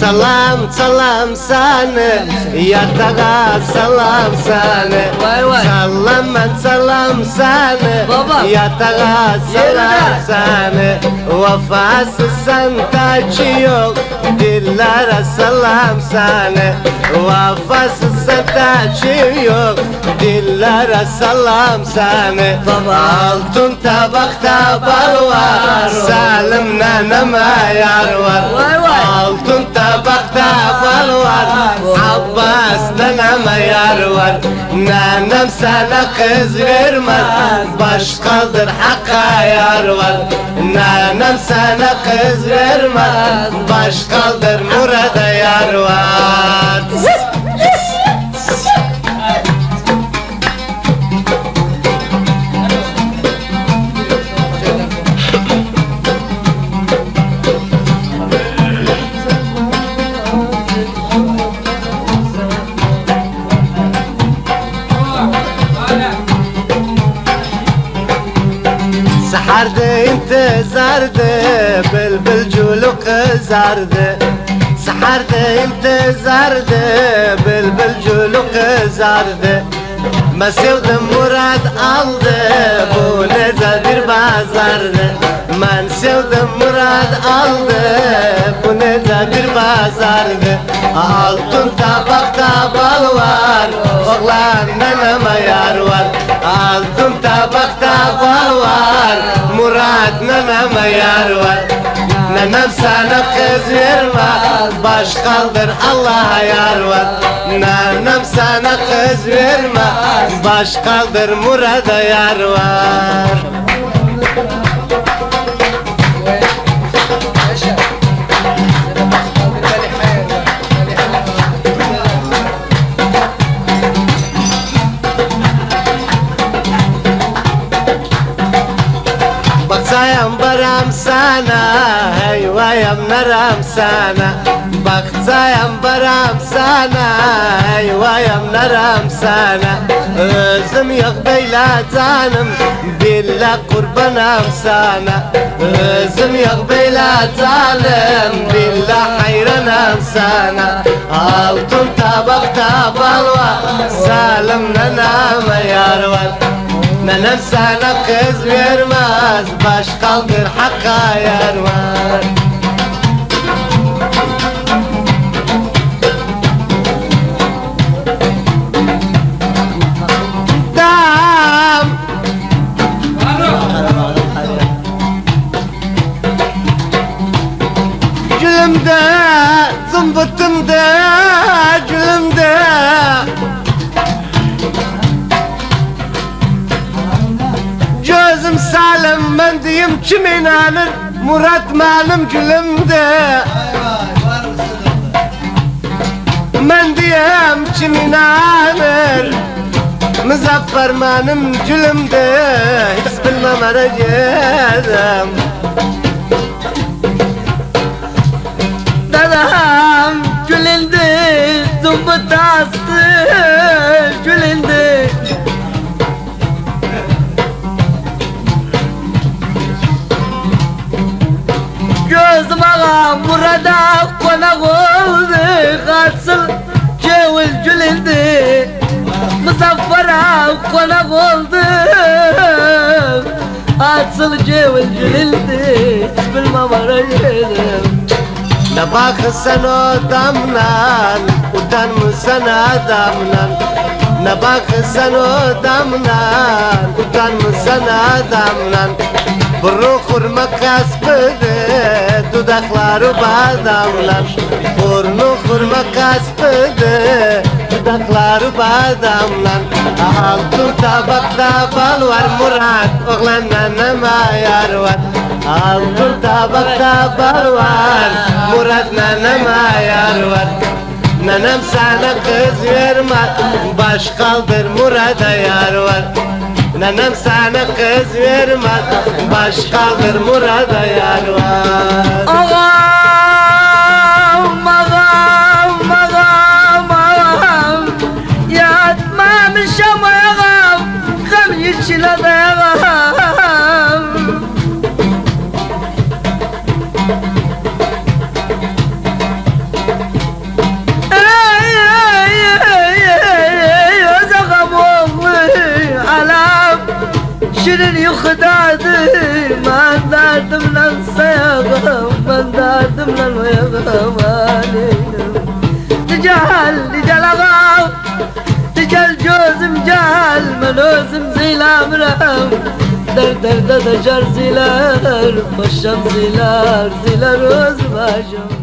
Salam salam sana, yatağa salam sana. Vay vay. Salam sana, Baba. yatağa salam sana. Vefasızsan taçı yok, dillere salam sana. Vefasızsan taçı yok, dillere salam sana. Baba. Altın tabakta bal var, Salim neneme yar var. Vay vay. Altın tabakta bal var, Abbas neneme yar var. Nenem sana kız vermez, başkadır hakka yar var. Nenem sana kız vermez, başkadır murada yar var. سحرد انتظارdı bülbül culu kızardı. Saherde intizardı bülbül culu kızardı. Ben sevdim murad aldı, bu nezadir bazardı. Ben sevdim murad aldı, bu nezadir bazardı. Altın tabakta bal var, oğlan neneme yar var. Altın tabakta bal var, murad neneme yar var. Nenem sana kız vermez, başkadır Allah'a yar var. Nenem sana kız vermez, başkadır murada yar var. Baksayam baram sana, heyvayam naram sana. Baksayam baram sana, heyvayam naram sana. Özüm yok beyla canım, billah kurbanam sana. Özüm yok beyla canım, billah hayranam sana. Altın tabakta bal var, Salim neneme yar var. Nenem sana kız vermez, başkadır hakka yar var. Dam Gülümde, zımbıtımda, gülümde. Gözüm salim ben diyeyim kim inanır, Murat malum gülümde. Ben diyeyim kim inanır, Muzaffer manım gülümde. Hiç bilmem arayacağım. Dadam gülündü, zımbıt astı, gülündü. Gözüm ağam burada konak oldu, kaçsın cevil gülündü. Muzaffer'a konak oldu, açsın cevil gülündü. Hiç bilmem arayalım. Ne bakırsan o damlan, utanmışsan adamlan. Ne bakırsan o damlan, utanmışsan adamlan. Burnu kurma kaspıdı, dudakları badamlan. Burnu kurma kaspıdı, dudakları badamlan. Altın tabakta bal var Murat, oğlan neneme yar var. Altın tabakta bal var, Murat neneme yar var. Nenem sana kız vermez, başkadır Murat'a yar var. Nenem sana kız vermez, başkadır Murat'a yar var. Ağam, ağam, ağam, ağam, yatmamışam ağam, gam içine de ağam. Şirin yuxudadır, mən dərdimlə sayağım, mən dərdimlə oyağım, aleylim. Digəl ağam, digəl gözüm gəl, mən özüm zeyləmirəm. Dərdə də jar zilər, paşam zilər, zilər öz başım.